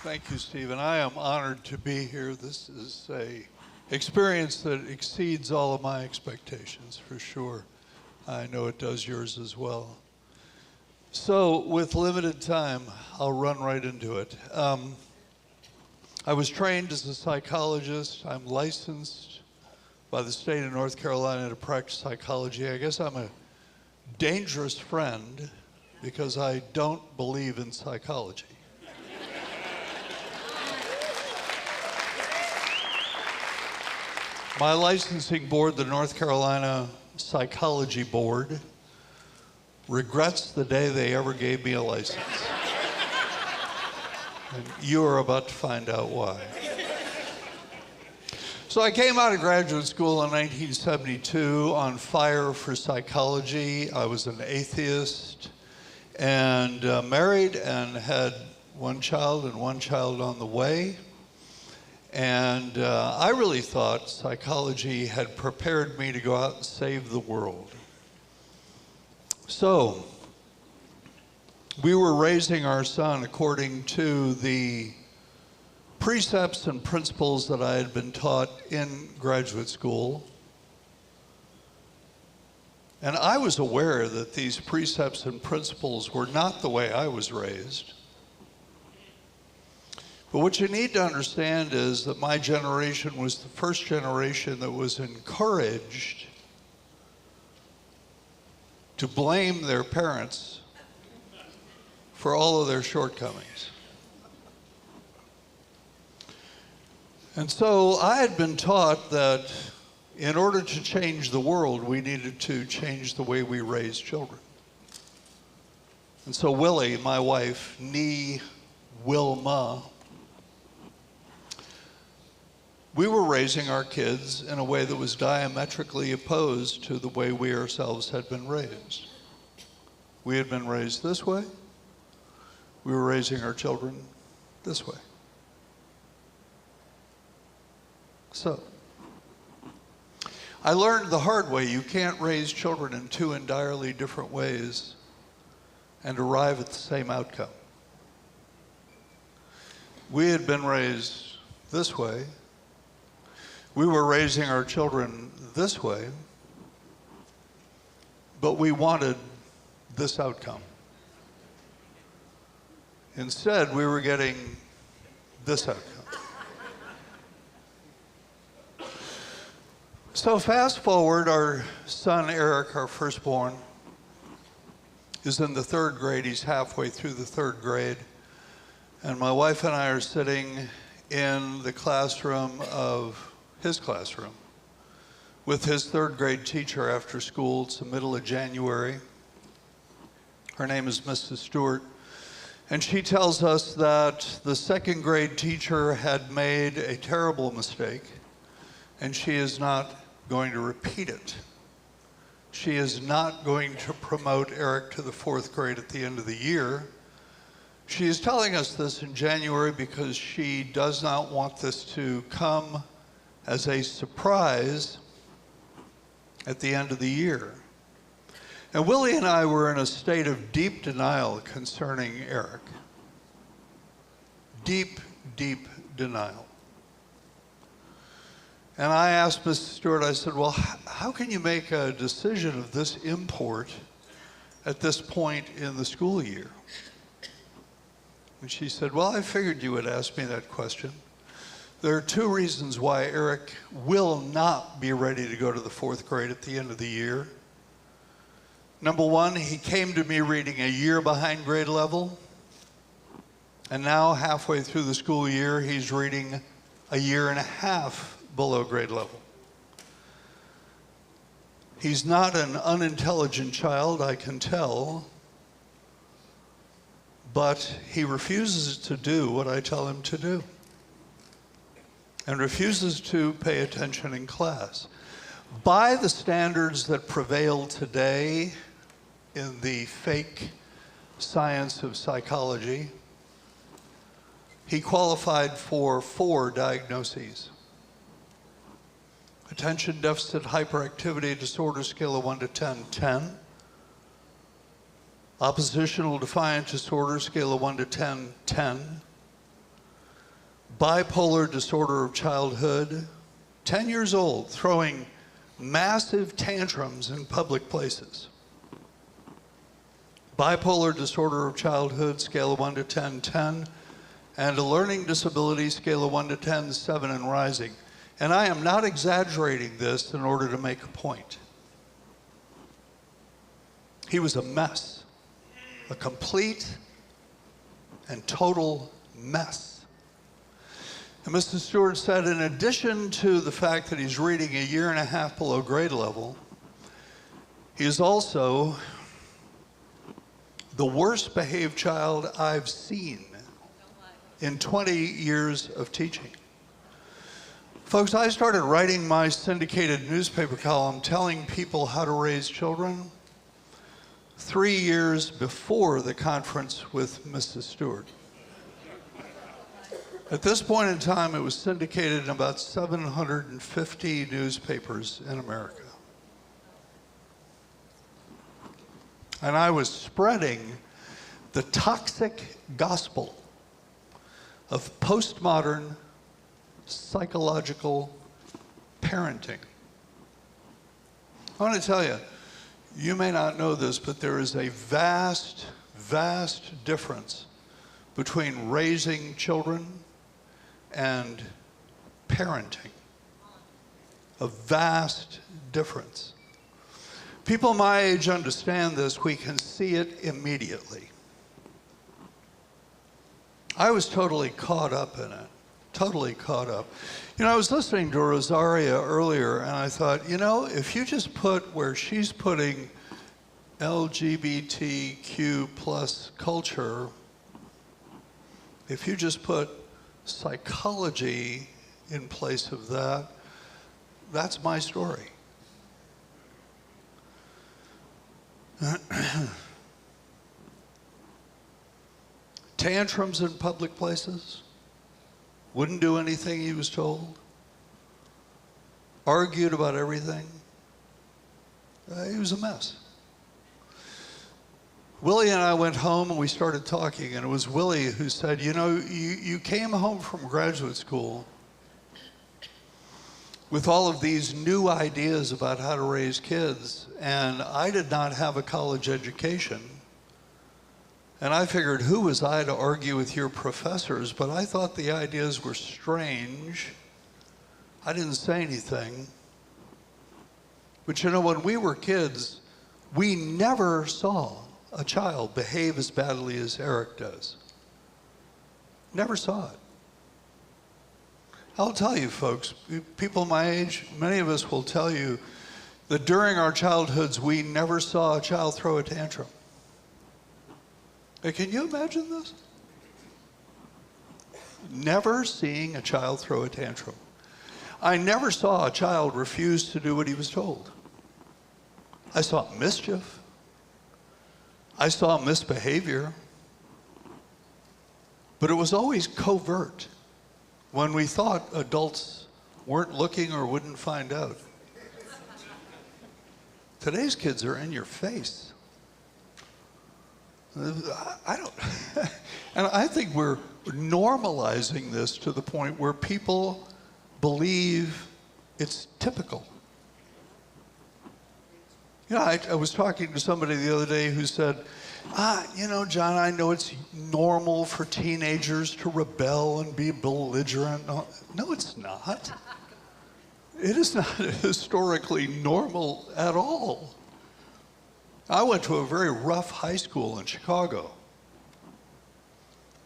Thank you, Stephen. I am honored to be here. This is a experience that exceeds all of my expectations, for sure. I know it does yours as well. So, with limited time, I'll run right into it. I was trained as a psychologist. I'm licensed by the state of North Carolina to practice psychology. I guess I'm a dangerous friend because I don't believe in psychology. My licensing board, the North Carolina Psychology Board, regrets the day they ever gave me a license. And you are about to find out why. So I came out of graduate school in 1972 on fire for psychology. I was an atheist and married and had one child and one child on the way. And I really thought psychology had prepared me to go out and save the world. So we were raising our son according to the precepts and principles that I had been taught in graduate school. And I was aware that these precepts and principles were not the way I was raised. But what you need to understand is that my generation was the first generation that was encouraged to blame their parents for all of their shortcomings. And so I had been taught that in order to change the world, we needed to change the way we raise children. And so Willie, my wife, nee Wilma, we were raising our kids in a way that was diametrically opposed to the way we ourselves had been raised. We had been raised this way. We were raising our children this way. So, I learned the hard way. You can't raise children in two entirely different ways and arrive at the same outcome. We had been raised this way. We were raising our children this way, but we wanted this outcome. Instead, we were getting this outcome. So fast forward, our son Eric, our firstborn, is in the third grade. He's halfway through the third grade. And my wife and I are sitting in the classroom of his classroom with his third grade teacher after school. It's the middle of January. Her name is Mrs. Stewart. And she tells us that the second grade teacher had made a terrible mistake and she is not going to repeat it. She is not going to promote Eric to the fourth grade at the end of the year. She is telling us this in January because she does not want this to come as a surprise at the end of the year. And Willie and I were in a state of deep denial concerning Eric. Deep, deep denial. And I asked Mrs. Stewart, I said, well, how can you make a decision of this import at this point in the school year? And she said, well, I figured you would ask me that question. There are two reasons why Eric will not be ready to go to the fourth grade at the end of the year. Number one, he came to me reading a year behind grade level. And now, halfway through the school year, he's reading a year and a half below grade level. He's not an unintelligent child, I can tell, but he refuses to do what I tell him to do and refuses to pay attention in class. By the standards that prevail today in the fake science of psychology, he qualified for 4 diagnoses. Attention deficit hyperactivity disorder scale of 1 to 10, 10. Oppositional defiant disorder, scale of 1 to 10, 10. Bipolar disorder of childhood, 10 years old, throwing massive tantrums in public places. Bipolar disorder of childhood, scale of 1 to 10, 10. And a learning disability, scale of 1 to 10, 7 and rising. And I am not exaggerating this in order to make a point. He was a mess, a complete and total mess. And Mrs. Stewart said, in addition to the fact that he's reading a 1.5 years below grade level, he is also the worst behaved child I've seen in 20 years of teaching. Folks, I started writing my syndicated newspaper column telling people how to raise children 3 years before the conference with Mrs. Stewart. At this point in time, it was syndicated in about 750 newspapers in America. And I was spreading the toxic gospel of postmodern psychological parenting. I want to tell you, you may not know this, but there is a vast, vast difference between raising children and parenting. A vast difference. People my age understand this. We can see it immediately. I was totally caught up in it, totally caught up. You know, I was listening to Rosaria earlier, and I thought, you know, if you just put where she's putting LGBTQ plus culture, if you just put psychology in place of that, that's my story. Tantrums in public places, wouldn't do anything he was told, argued about everything. He was a mess. Willie and I went home and we started talking, and it was Willie who said, you know, you came home from graduate school with all of these new ideas about how to raise kids, and I did not have a college education. And I figured, who was I to argue with your professors? But I thought the ideas were strange. I didn't say anything. But you know, when we were kids, we never saw a child behave as badly as Eric does. Never saw it. I'll tell you, folks, people my age, many of us will tell you that during our childhoods, we never saw a child throw a tantrum. Can you imagine this? Never seeing a child throw a tantrum. I never saw a child refuse to do what he was told. I saw mischief. I saw misbehavior. But it was always covert when we thought adults weren't looking or wouldn't find out. Today's kids are in your face. I don't, and I think we're normalizing this to the point where people believe it's typical. You know, I was talking to somebody the other day who said, you know, John, I know it's normal for teenagers to rebel and be belligerent. No, it's not. It is not historically normal at all. I went to a very rough high school in Chicago.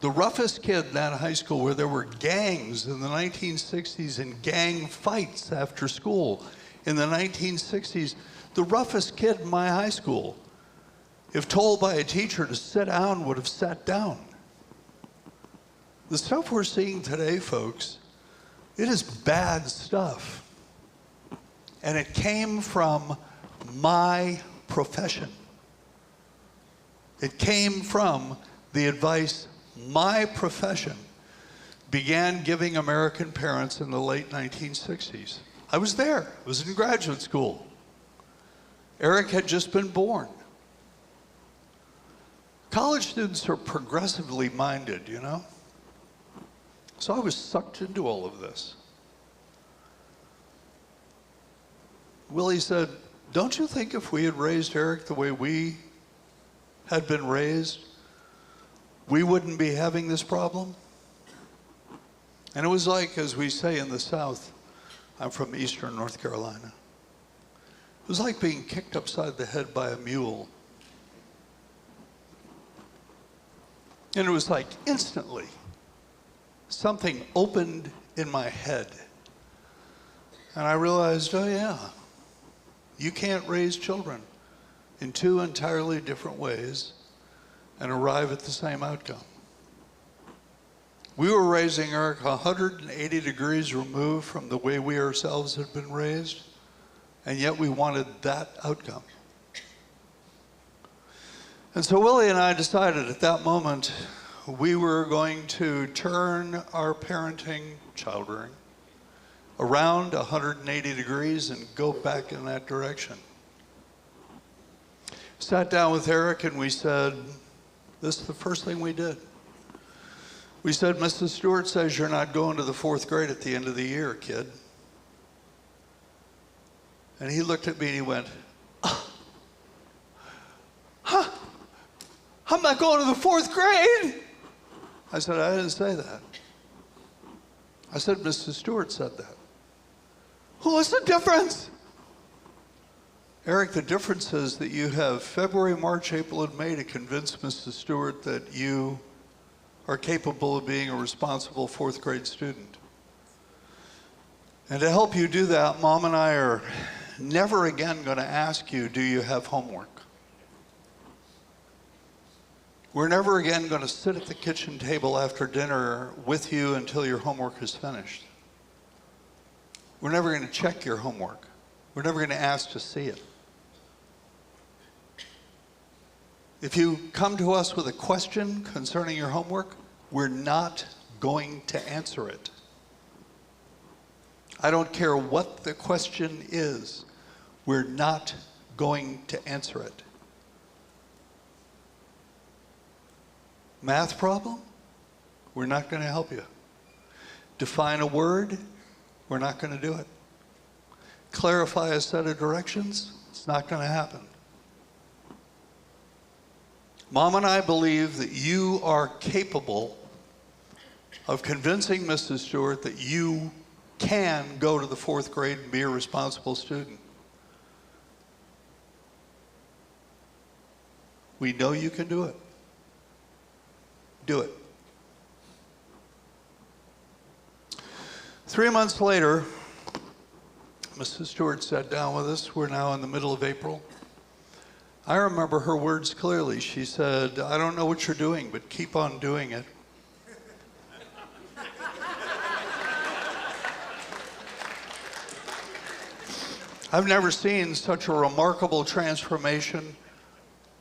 The roughest kid in that high school, where there were gangs in the 1960s and gang fights after school in the 1960s, the roughest kid in my high school, if told by a teacher to sit down, would have sat down. The stuff we're seeing today, folks, it is bad stuff. And it came from my profession. It came from the advice my profession began giving American parents in the late 1960s. I was there. I was in graduate school. Eric had just been born. college students are progressively minded, you know? So I was sucked into all of this. Willie said, don't you think if we had raised Eric the way we had been raised, we wouldn't be having this problem? And it was like, as we say in the South, I'm from Eastern North Carolina. It was like being kicked upside the head by a mule. And it was like instantly, something opened in my head. And I realized, oh yeah, you can't raise children in two entirely different ways and arrive at the same outcome. We were raising Eric 180 degrees removed from the way we ourselves had been raised, and yet we wanted that outcome. And so Willie and I decided at that moment we were going to turn our parenting, child rearing, around 180 degrees and go back in that direction. Sat down with Eric and we said, this is the first thing we did. We said, Mrs. Stewart says you're not going to the 4th grade at the end of the year, kid. And he looked at me and he went, huh? I'm not going to the 4th grade? I said, I didn't say that. I said, Mrs. Stewart said that. Well, what's the difference? Eric, the difference is that you have February, March, April, and May to convince Mrs. Stewart that you are capable of being a responsible 4th grade student. And to help you do that, Mom and I are never again going to ask you, do you have homework? We're never again going to sit at the kitchen table after dinner with you until your homework is finished. We're never going to check your homework. We're never going to ask to see it. If you come to us with a question concerning your homework, we're not going to answer it. I don't care what the question is, we're not going to answer it. Math problem? We're not going to help you. Define a word? We're not going to do it. Clarify a set of directions? It's not going to happen. Mom and I believe that you are capable of convincing Mrs. Stewart that you can go to the 4th grade and be a responsible student. We know you can do it. Do it. 3 months later, Mrs. Stewart sat down with us. We're now in the middle of April. I remember her words clearly. She said, I don't know what you're doing, but keep on doing it. I've never seen such a remarkable transformation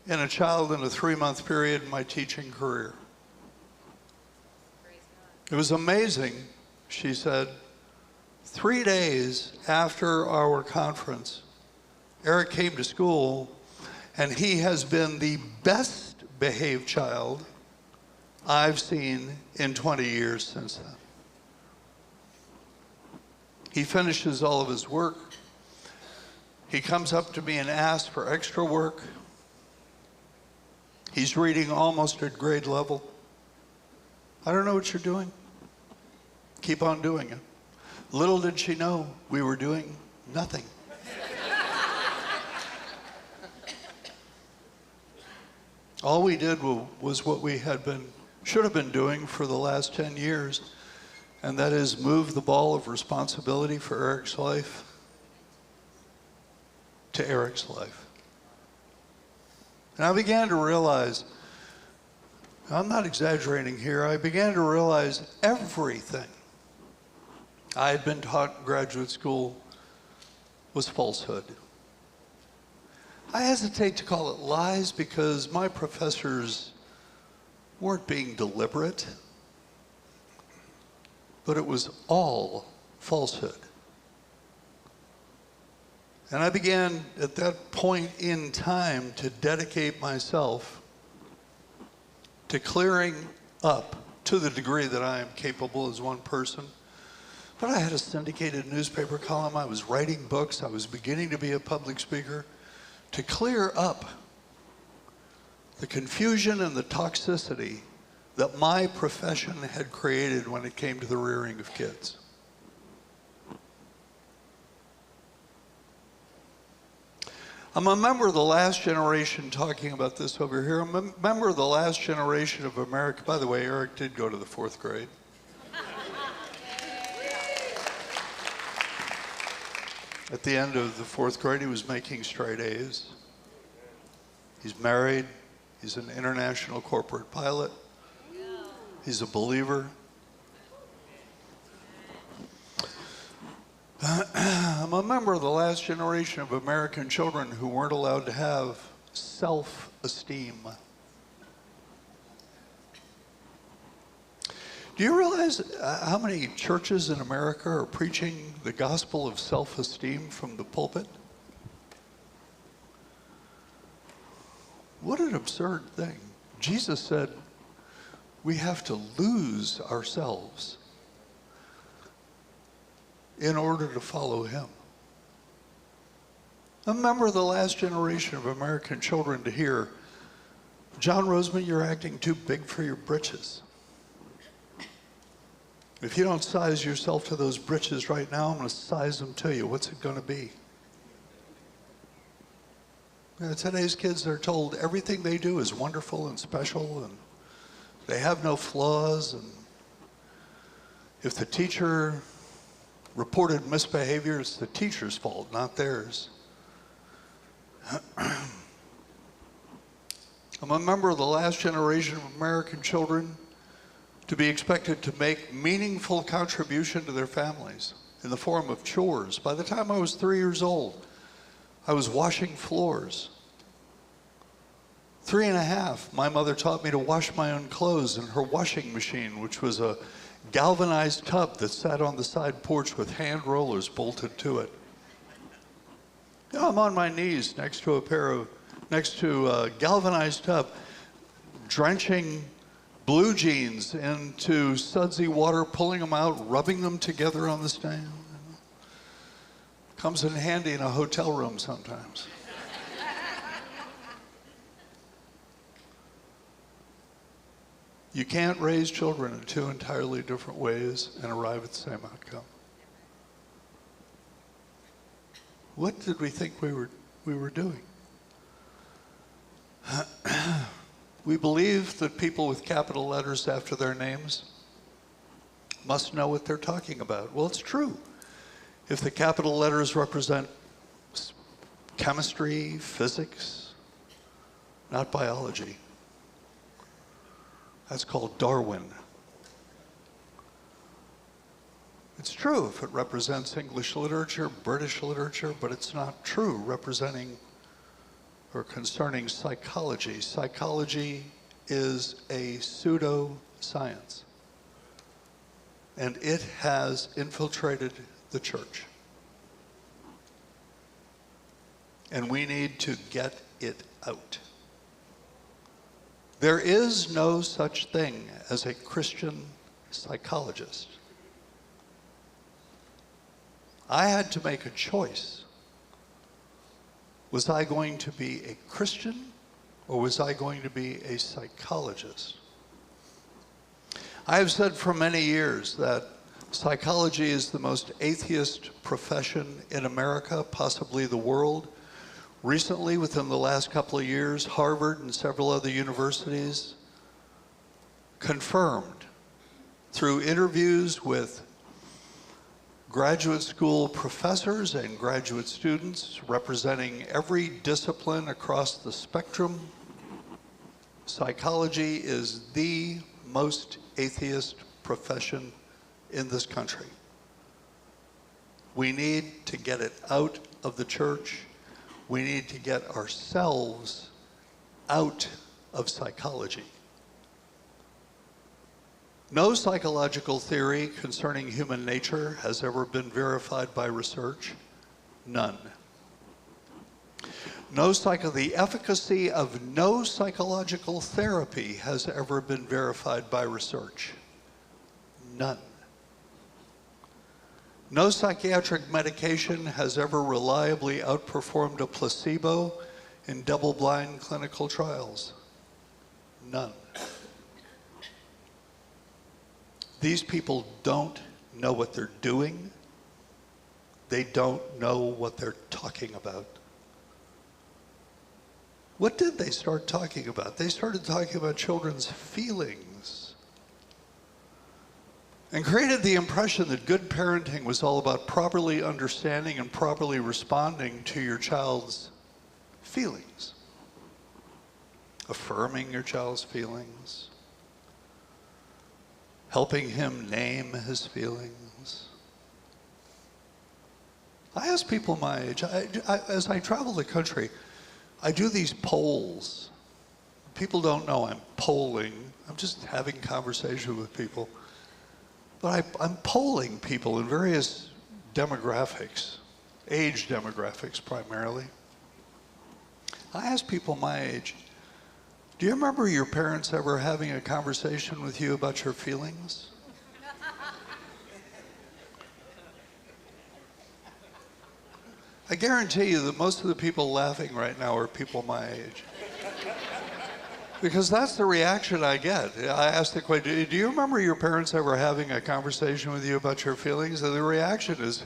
in a child in a 3-month period in my teaching career. It was amazing, she said. 3 days after our conference, Eric came to school, and he has been the best behaved child I've seen in 20 years since then. He finishes all of his work. He comes up to me and asks for extra work. He's reading almost at grade level. I don't know what you're doing. Keep on doing it. Little did she know we were doing nothing. All we did was what we should have been doing for the last 10 years, and that is move the ball of responsibility for Eric's life to Eric's life. And I began to realize, I'm not exaggerating here, I began to realize everything I had been taught in graduate school was falsehood. I hesitate to call it lies because my professors weren't being deliberate, but it was all falsehood. And I began at that point in time to dedicate myself to clearing up to the degree that I am capable as one person. But I had a syndicated newspaper column. I was writing books. I was beginning to be a public speaker. To clear up the confusion and the toxicity that my profession had created when it came to the rearing of kids. I'm a member of the last generation, talking about this over here. I'm a member of the last generation of America. By the way, Eric did go to the 4th grade. At the end of the 4th grade, he was making straight A's. He's married. He's an international corporate pilot. He's a believer. I'm a member of the last generation of American children who weren't allowed to have self-esteem. Do you realize how many churches in America are preaching the gospel of self-esteem from the pulpit? What an absurd thing. Jesus said we have to lose ourselves in order to follow him. I'm a member of the last generation of American children to hear, John Rosemond, you're acting too big for your britches. If you don't size yourself to those britches right now, I'm going to size them to you. What's it going to be? Today's kids, they're told everything they do is wonderful and special, and they have no flaws, and if the teacher reported misbehavior, it's the teacher's fault, not theirs. I'm a member of the last generation of American children to be expected to make meaningful contribution to their families in the form of chores. By the time I was 3 years old, I was washing floors. 3 and a half, my mother taught me to wash my own clothes in her washing machine, which was a galvanized tub that sat on the side porch with hand rollers bolted to it. You know, I'm on my knees next to a galvanized tub, drenching blue jeans into sudsy water, pulling them out, rubbing them together on the stand. Comes in handy in a hotel room sometimes. You can't raise children in 2 entirely different ways and arrive at the same outcome. What did we think we were doing? We believe that people with capital letters after their names must know what they're talking about. Well, it's true. If the capital letters represent chemistry, physics, not biology, that's called Darwin. It's true if it represents English literature, British literature, but it's not true representing or concerning psychology. Psychology is a pseudo-science, and it has infiltrated the church. And we need to get it out. There is no such thing as a Christian psychologist. I had to make a choice. Was I going to be a Christian, or was I going to be a psychologist? I have said for many years that psychology is the most atheist profession in America, possibly the world. Recently, within the last couple of years, Harvard and several other universities confirmed through interviews with graduate school professors and graduate students representing every discipline across the spectrum, psychology is the most atheist profession in this country. We need to get it out of the church. We need to get ourselves out of psychology. No psychological theory concerning human nature has ever been verified by research. None. The efficacy of no psychological therapy has ever been verified by research. None. No psychiatric medication has ever reliably outperformed a placebo in double-blind clinical trials. None. These people don't know what they're doing. They don't know what they're talking about. What did they start talking about? They started talking about children's feelings and created the impression that good parenting was all about properly understanding and properly responding to your child's feelings. Affirming your child's feelings. Helping him name his feelings. I ask people my age, as I travel the country, I do these polls. People don't know I'm polling. I'm just having conversation with people. But I'm polling people in various demographics, age demographics primarily. I ask people my age, do you remember your parents ever having a conversation with you about your feelings? I guarantee you that most of the people laughing right now are people my age. Because that's the reaction I get. I ask the question, do you remember your parents ever having a conversation with you about your feelings? And the reaction is,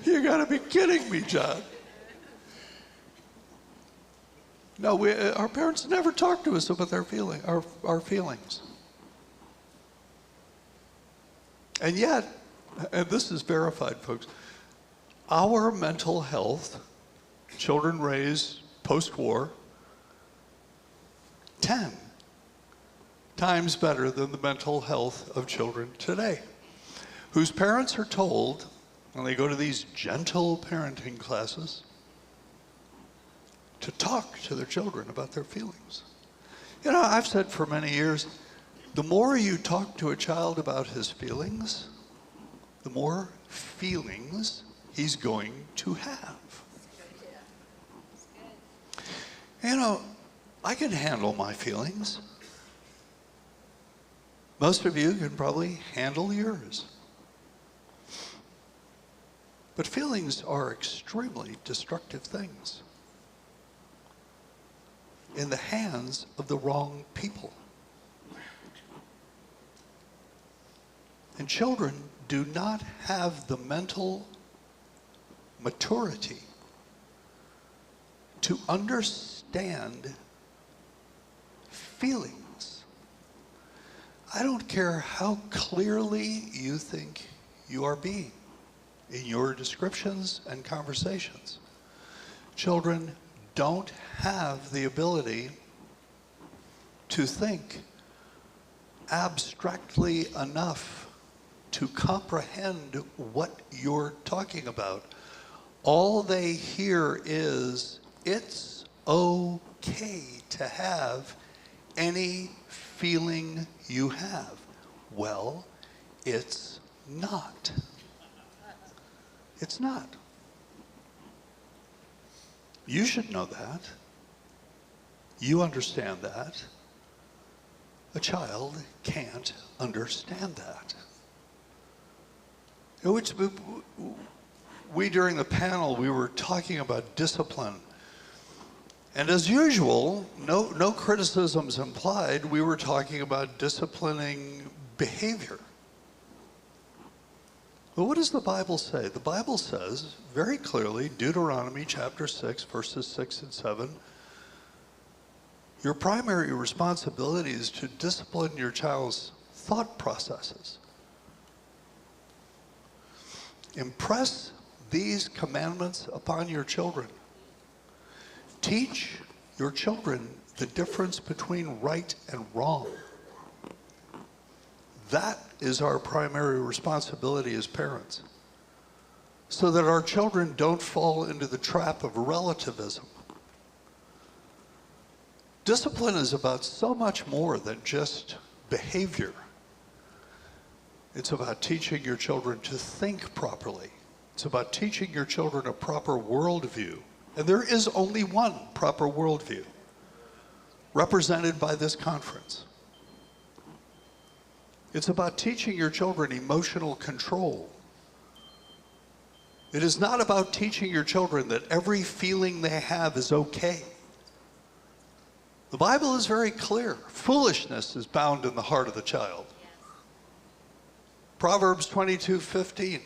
you gotta be kidding me, John. No, our parents never talked to us about our feelings. And yet, and this is verified, folks, our mental health, children raised post-war, 10 times better than the mental health of children today, whose parents are told, when they go to these gentle parenting classes, to talk to their children about their feelings. You know, I've said for many years, the more you talk to a child about his feelings, the more feelings he's going to have. You know, I can handle my feelings. Most of you can probably handle yours. But feelings are extremely destructive things in the hands of the wrong people. And children do not have the mental maturity to understand feelings. I don't care how clearly you think you are being in your descriptions and conversations. Children don't have the ability to think abstractly enough to comprehend what you're talking about. All they hear is, it's okay to have any feeling you have. Well, it's not. It's not. You should know that. You understand that. A child can't understand that. We during the panel, we were talking about discipline. And as usual, no criticisms implied, we were talking about disciplining behavior. But what does the Bible say? The Bible says very clearly, Deuteronomy chapter 6, verses 6 and 7, your primary responsibility is to discipline your child's thought processes. Impress these commandments upon your children. Teach your children the difference between right and wrong. That is our primary responsibility as parents, so that our children don't fall into the trap of relativism. Discipline is about so much more than just behavior. It's about teaching your children to think properly, It's about teaching your children a proper worldview. And there is only one proper worldview, represented by this conference. It's about teaching your children emotional control. It is not about teaching your children that every feeling they have is okay. The Bible is very clear. Foolishness is bound in the heart of the child. Proverbs 22:15.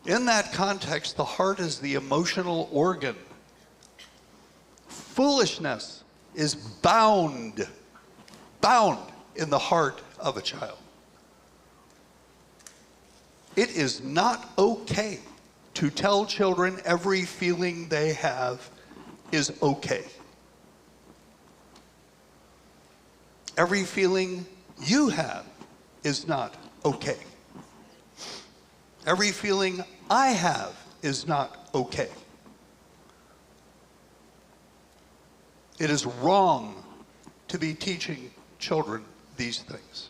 In that context, the heart is the emotional organ. Foolishness is bound in the heart of a child. It is not okay to tell children every feeling they have is okay. Every feeling you have is not okay. Every feeling I have is not okay. It is wrong to be teaching children these things.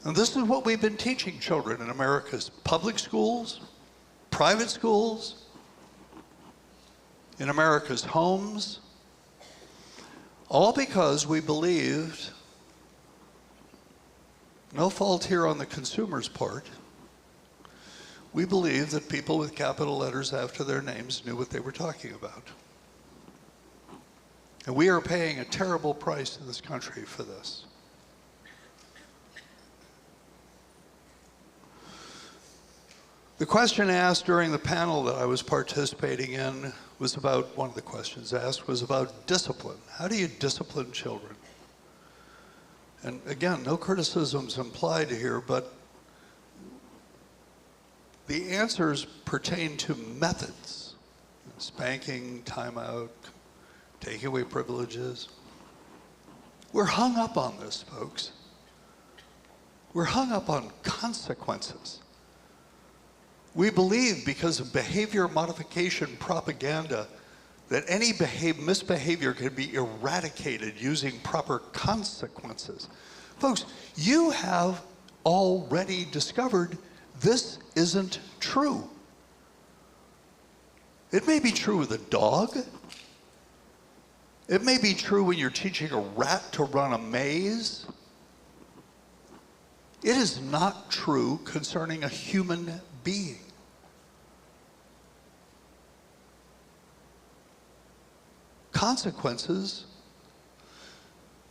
And this is what we've been teaching children in America's public schools, private schools, in America's homes, all because we believed, no fault here on the consumer's part, we believed that people with capital letters after their names knew what they were talking about. And we are paying a terrible price in this country for this. The question asked during the panel that I was participating in was about, one of the questions asked was about discipline. How do you discipline children? And again, no criticisms implied here, but the answers pertain to methods. Spanking, timeout, taking away privileges. We're hung up on this, folks. We're hung up on consequences. We believe, because of behavior modification propaganda, that any misbehavior can be eradicated using proper consequences. Folks, you have already discovered this isn't true. It may be true with a dog. It may be true when you're teaching a rat to run a maze. It is not true concerning a human being. Consequences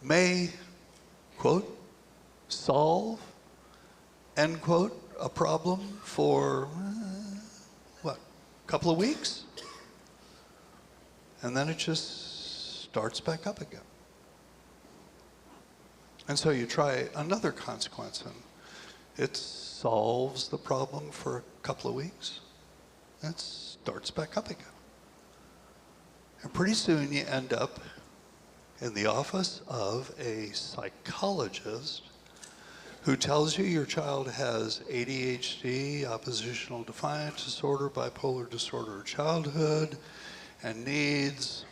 may, quote, solve, end quote, a problem for, what, a couple of weeks? And then it just starts back up again. And so you try another consequence, and it solves the problem for a couple of weeks, and it starts back up again. And pretty soon you end up in the office of a psychologist who tells you your child has ADHD, oppositional defiant disorder, bipolar disorder of childhood, and needs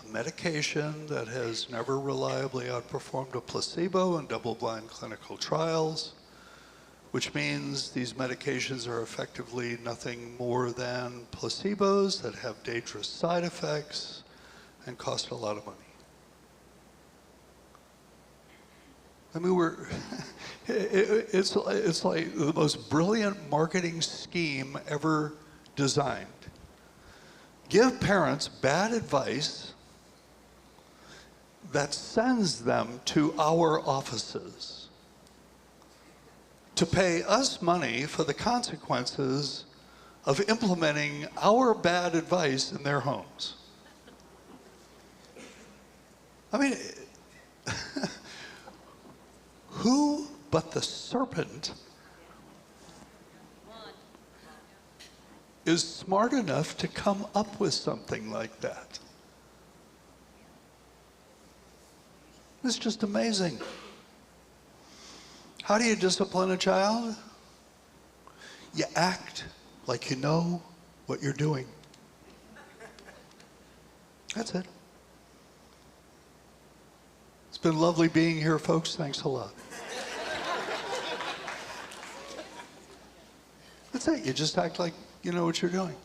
a medication that has never reliably outperformed a placebo in double-blind clinical trials, which means these medications are effectively nothing more than placebos that have dangerous side effects and cost a lot of money. I mean, it's like the most brilliant marketing scheme ever designed. Give parents bad advice that sends them to our offices to pay us money for the consequences of implementing our bad advice in their homes. I mean, who but the serpent is smart enough to come up with something like that? It's just amazing. How do you discipline a child? You act like you know what you're doing. That's it. It's been lovely being here, folks. Thanks a lot. That's it. You just act like you know what you're doing.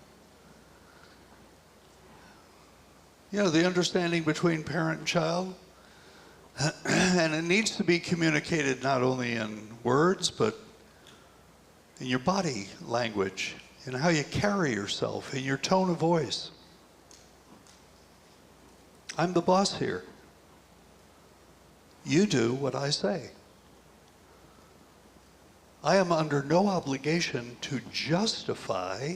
You know, the understanding between parent and child, and it needs to be communicated not only in words, but in your body language, in how you carry yourself, in your tone of voice. I'm the boss here. You do what I say. I am under no obligation to justify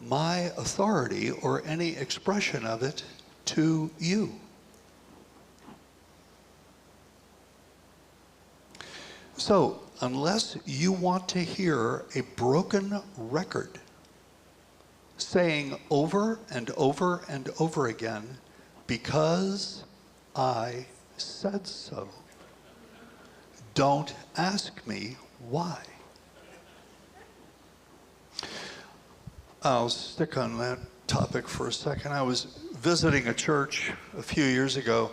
my authority or any expression of it to you. So, unless you want to hear a broken record saying over and over and over again, because I said so, don't ask me why. I'll stick on that topic for a second. I was visiting a church a few years ago,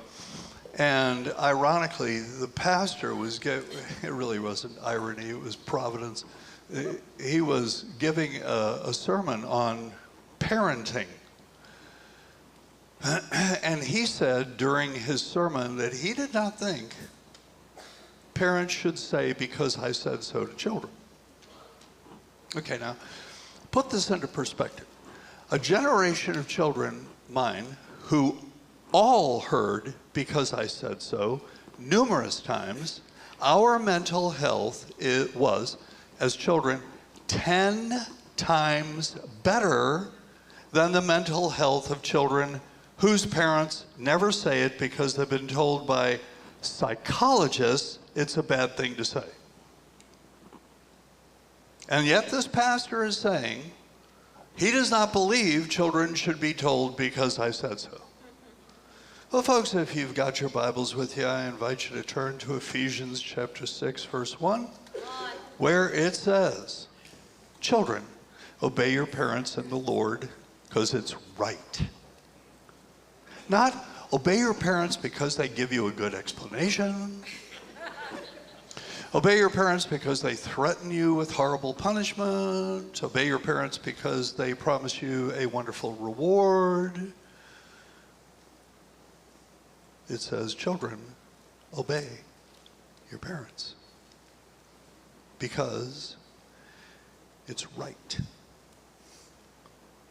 and ironically, the pastor was it really wasn't irony, it was providence. He was giving a sermon on parenting. And he said during his sermon that he did not think parents should say, because I said so, to children. Okay, now, put this into perspective. A generation of children, mine, who all heard, because I said so, numerous times, our mental health was, as children, 10 times better than the mental health of children whose parents never say it because they've been told by psychologists it's a bad thing to say. And yet this pastor is saying he does not believe children should be told because I said so. Well, folks, if you've got your Bibles with you, I invite you to turn to Ephesians chapter 6, verse 1, where it says, children, obey your parents in the Lord because it's right. Not obey your parents because they give you a good explanation. Obey your parents because they threaten you with horrible punishment. Obey your parents because they promise you a wonderful reward. It says, children, obey your parents because it's right.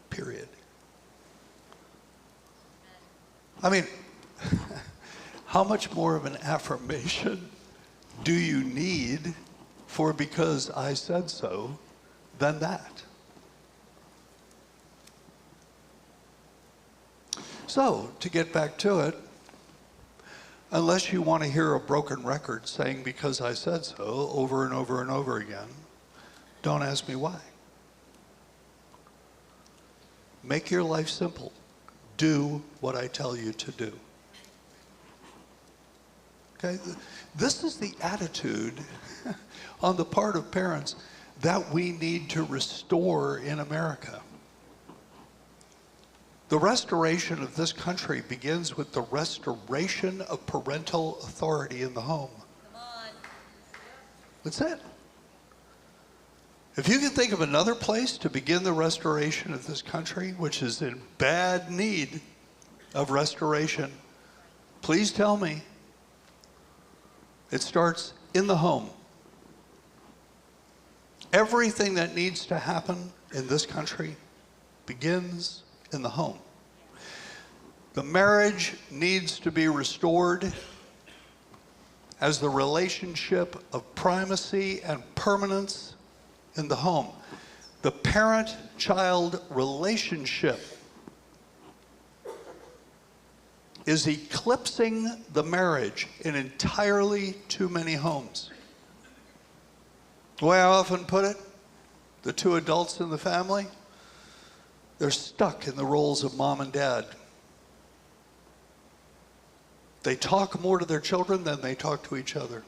Period. I mean, how much more of an affirmation do you need for because I said so than that? So, to get back to it, unless you want to hear a broken record saying because I said so over and over and over again, don't ask me why. Make your life simple. Do what I tell you to do. Okay? This is the attitude on the part of parents that we need to restore in America. The restoration of this country begins with the restoration of parental authority in the home. Come on. That's it. If you can think of another place to begin the restoration of this country, which is in bad need of restoration, please tell me. It starts in the home. Everything that needs to happen in this country begins in the home. The marriage needs to be restored as the relationship of primacy and permanence in the home. The parent-child relationship is eclipsing the marriage in entirely too many homes. The way I often put it, the two adults in the family, they're stuck in the roles of mom and dad. They talk more to their children than they talk to each other.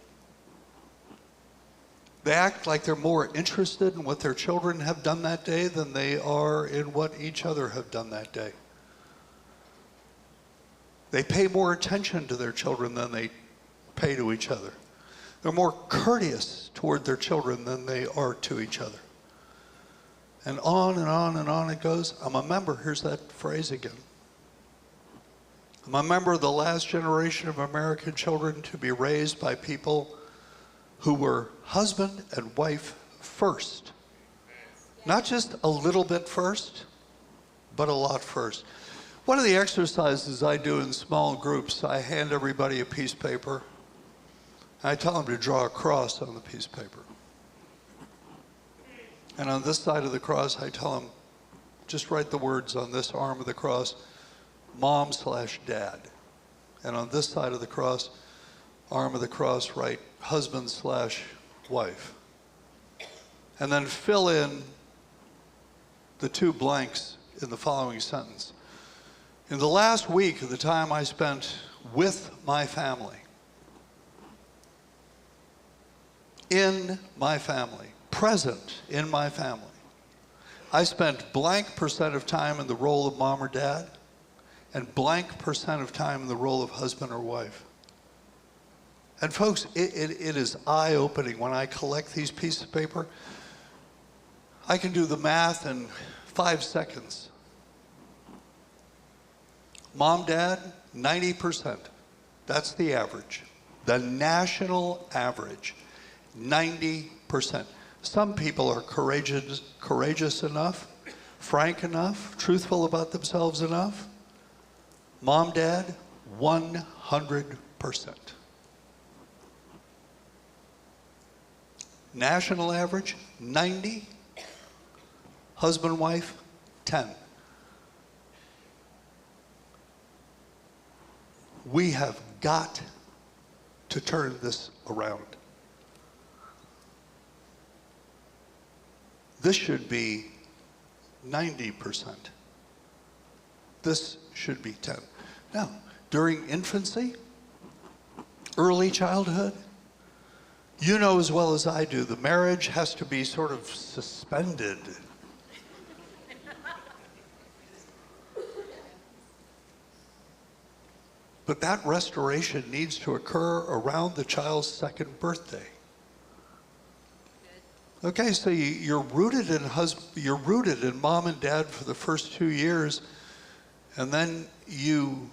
They act like they're more interested in what their children have done that day than they are in what each other have done that day. They pay more attention to their children than they pay to each other. They're more courteous toward their children than they are to each other. And on and on and on it goes. I'm a member, here's that phrase again. I'm a member of the last generation of American children to be raised by people who were husband and wife first. Not just a little bit first, but a lot first. One of the exercises I do in small groups, I hand everybody a piece of paper. I tell them to draw a cross on the piece of paper. And on this side of the cross, I tell them, just write the words on this arm of the cross, mom/dad. And on this side of the cross, arm of the cross, write husband/wife. And then fill in the two blanks in the following sentence. In the last week of the time I spent with my family, in my family, present in my family, I spent blank percent of time in the role of mom or dad, and blank percent of time in the role of husband or wife. And folks, it is eye-opening when I collect these pieces of paper. I can do the math in 5 seconds. Mom, dad, 90%. That's the average. The national average, 90%. Some people are courageous enough, frank enough, truthful about themselves enough. Mom, dad, 100%. National average, 90. Husband, wife, 10. We have got to turn this around. This should be 90%. This should be 10. Now, during infancy, early childhood, you know as well as I do, the marriage has to be sort of suspended. But that restoration needs to occur around the child's second birthday. Okay, so you're rooted in mom and dad for the first 2 years, and then you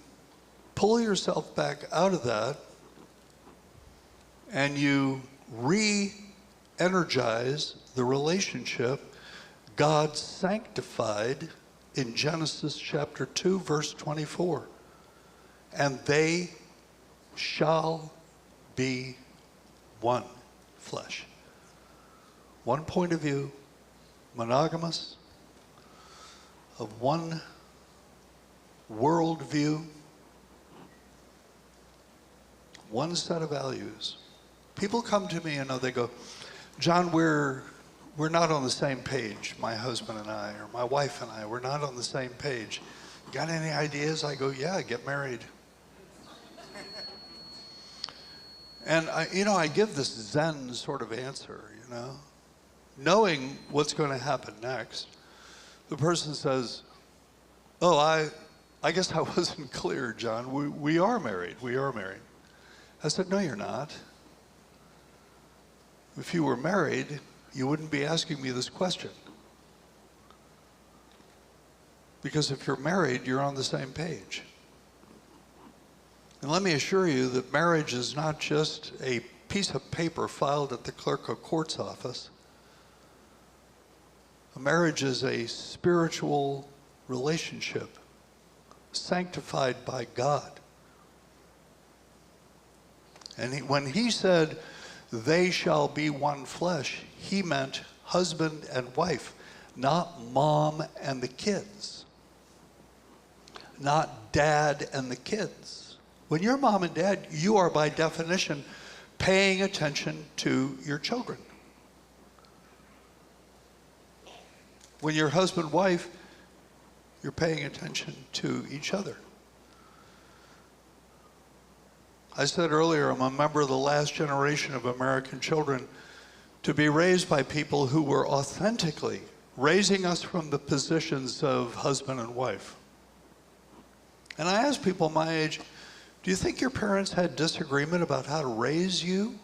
pull yourself back out of that, and you re-energize the relationship God sanctified in Genesis chapter 2, verse 24. And they shall be one flesh. One point of view, monogamous, of one world view, one set of values. People come to me and they go, John, we're not on the same page, my husband and I, or my wife and I, we're not on the same page. Got any ideas? I go, yeah, get married. And I give this Zen sort of answer, knowing what's going to happen next. The person says, oh, I guess I wasn't clear, John. We are married. We are married. I said, no, you're not. If you were married, you wouldn't be asking me this question. Because if you're married, you're on the same page. And let me assure you that marriage is not just a piece of paper filed at the clerk of court's office. A marriage is a spiritual relationship sanctified by God. And when he said, they shall be one flesh, he meant husband and wife, not mom and the kids, not dad and the kids. When you're mom and dad, you are by definition paying attention to your children. When you're husband, wife, you're paying attention to each other. I said earlier, I'm a member of the last generation of American children to be raised by people who were authentically raising us from the positions of husband and wife. And I ask people my age, do you think your parents had disagreement about how to raise you?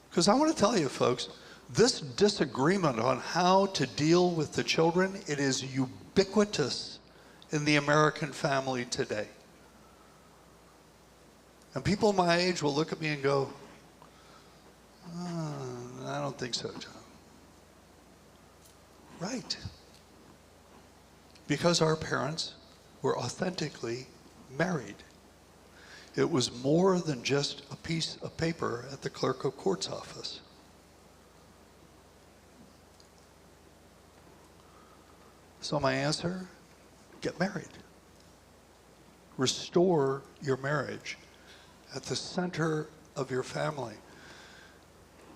Because I want to tell you, folks, This disagreement on how to deal with the children, it is ubiquitous in the American family today. And people my age will look at me and go, I don't think so, John. Right. Because our parents were authentically married. It was more than just a piece of paper at the clerk of court's office. So my answer, get married. Restore your marriage at the center of your family.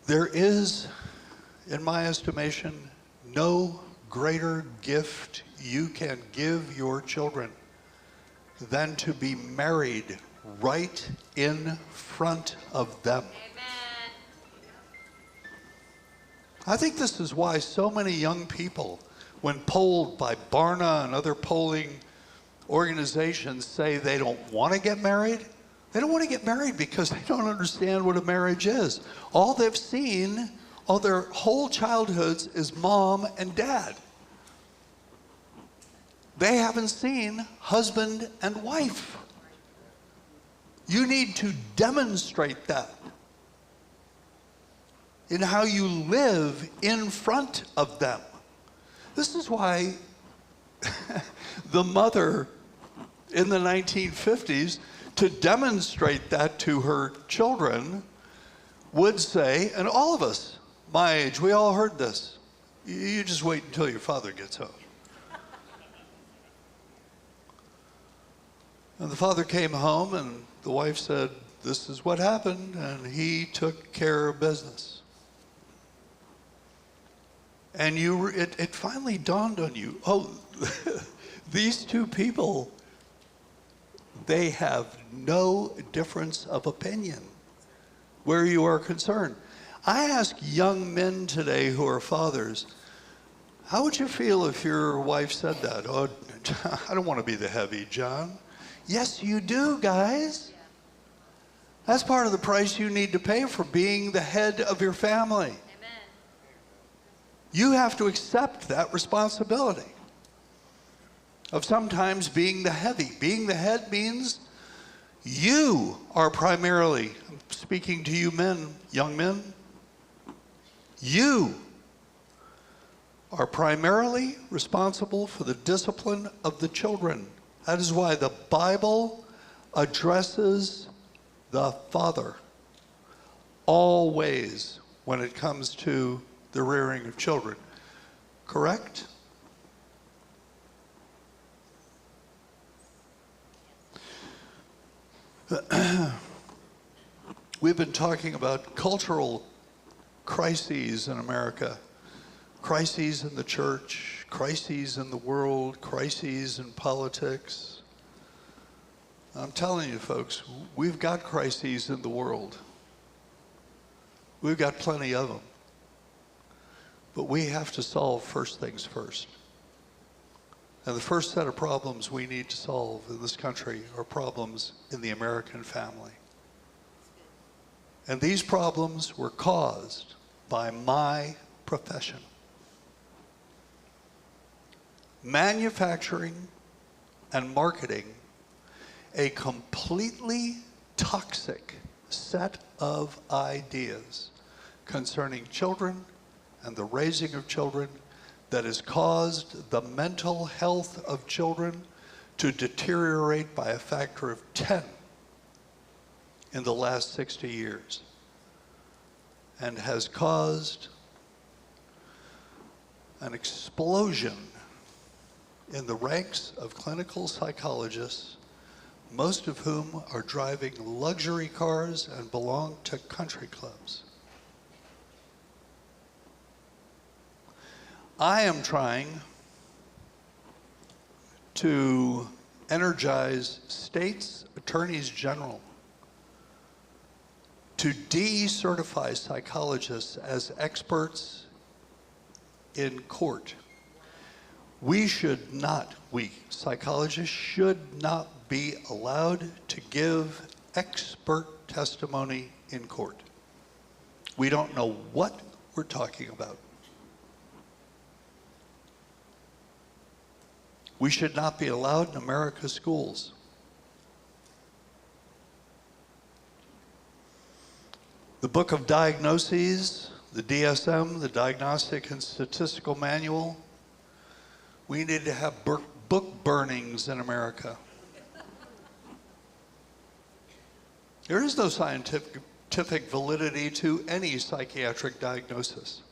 There is, in my estimation, no greater gift you can give your children than to be married right in front of them. Amen. I think this is why so many young people, when polled by Barna and other polling organizations, say they don't want to get married. They don't want to get married because they don't understand what a marriage is. All they've seen, all their whole childhoods, is mom and dad. They haven't seen husband and wife. You need to demonstrate that in how you live in front of them. This is why the mother in the 1950s, to demonstrate that to her children, would say, and all of us, my age, we all heard this, you just wait until your father gets home. And the father came home and the wife said, this is what happened, and he took care of business. And it finally dawned on you, oh, these two people, they have no difference of opinion where you are concerned. I ask young men today who are fathers, how would you feel if your wife said that? Oh, I don't want to be the heavy, John. Yes, you do, guys. That's part of the price you need to pay for being the head of your family. Amen. You have to accept that responsibility of sometimes being the heavy. Being the head means you are primarily, I'm speaking to you men, young men, you are primarily responsible for the discipline of the children. That is why the Bible addresses the father always when it comes to the rearing of children. Correct? We've been talking about cultural crises in America, crises in the church, crises in the world, crises in politics. I'm telling you, folks, we've got crises in the world. We've got plenty of them. But we have to solve first things first. And the first set of problems we need to solve in this country are problems in the American family. And these problems were caused by my profession. Manufacturing and marketing a completely toxic set of ideas concerning children and the raising of children that has caused the mental health of children to deteriorate by a factor of 10 in the last 60 years, and has caused an explosion in the ranks of clinical psychologists, most of whom are driving luxury cars and belong to country clubs. I am trying to energize states' attorneys general to decertify psychologists as experts in court. We psychologists should not be allowed to give expert testimony in court. We don't know what we're talking about. We should not be allowed in America's schools. The Book of Diagnoses, the DSM, the Diagnostic and Statistical Manual, we need to have book burnings in America. There is no scientific validity to any psychiatric diagnosis.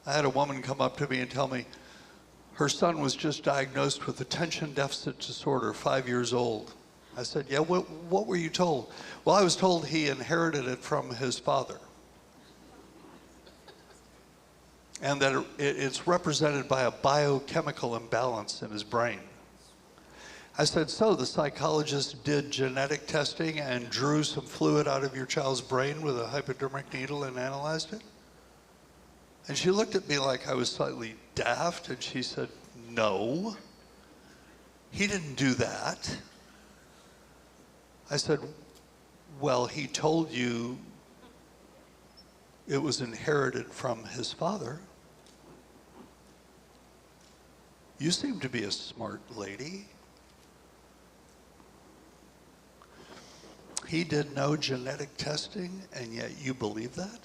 I had a woman come up to me and tell me her son was just diagnosed with attention deficit disorder, 5 years old. I said, yeah, what were you told? Well, I was told he inherited it from his father. And that it's represented by a biochemical imbalance in his brain. I said, so the psychologist did genetic testing and drew some fluid out of your child's brain with a hypodermic needle and analyzed it? And she looked at me like I was slightly daft, and she said, no, he didn't do that. I said, well, he told you it was inherited from his father. You seem to be a smart lady. He did no genetic testing, and yet you believe that?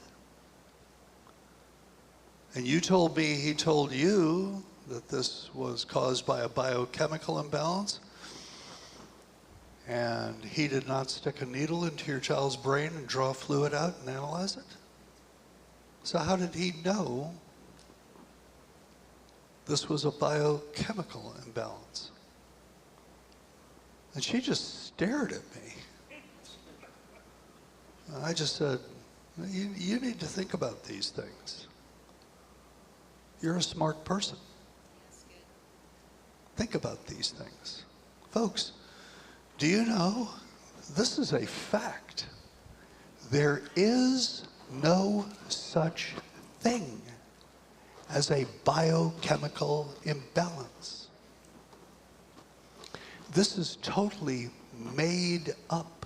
And you told me he told you that this was caused by a biochemical imbalance, and he did not stick a needle into your child's brain and draw fluid out and analyze it? So how did he know this was a biochemical imbalance? And she just stared at me. And I just said, you need to think about these things. You're a smart person. Think about these things. Folks, do you know, this is a fact. There is no such thing as a biochemical imbalance. This is totally made up.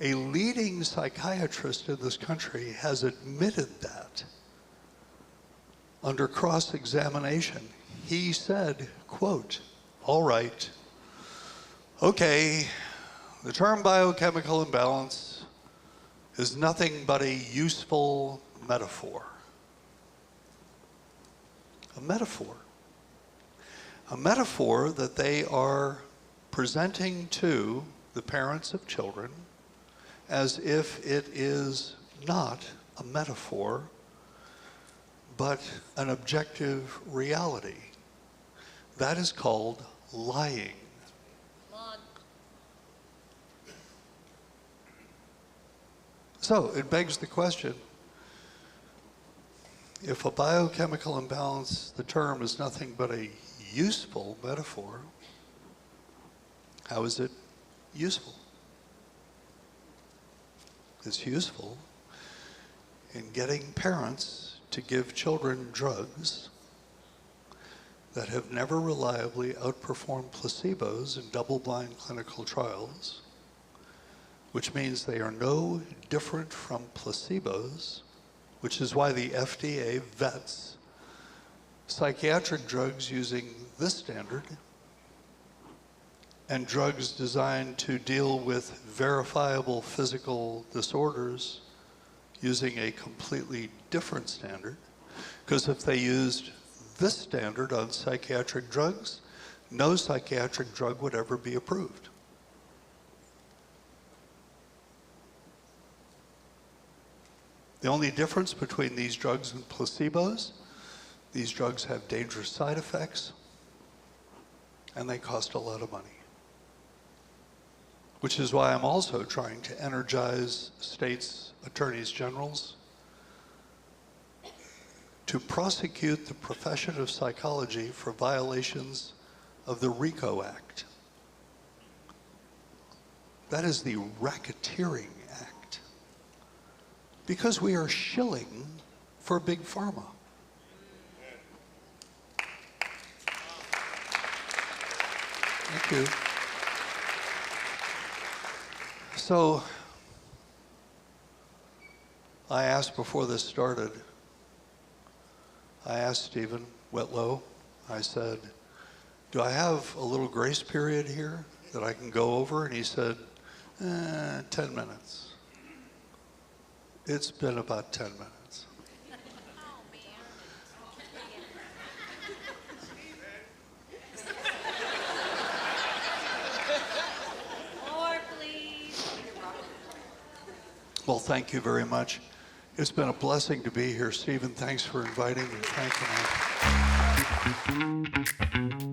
A leading psychiatrist in this country has admitted that under cross-examination. He said, quote, all right, okay, the term biochemical imbalance is nothing but a useful metaphor. A metaphor. A metaphor that they are presenting to the parents of children as if it is not a metaphor, but an objective reality. That is called lying. So it begs the question, if a biochemical imbalance, the term is nothing but a useful metaphor, how is it useful? It's useful in getting parents to give children drugs that have never reliably outperformed placebos in double-blind clinical trials, which means they are no different from placebos, which is why the FDA vets psychiatric drugs using this standard and drugs designed to deal with verifiable physical disorders using a completely different standard. Because if they used this standard on psychiatric drugs, no psychiatric drug would ever be approved. The only difference between these drugs and placebos, these drugs have dangerous side effects, and they cost a lot of money. Which is why I'm also trying to energize states' attorneys generals to prosecute the profession of psychology for violations of the RICO Act. That is the racketeering act. Because we are shilling for Big Pharma. Thank you. So, I asked before this started, I asked Stephen Whitlow, I said, do I have a little grace period here that I can go over? And he said, 10 minutes. It's been about 10 minutes. More, please. Well, thank you very much. It's been a blessing to be here. Stephen, thanks for inviting me. Thank you, man.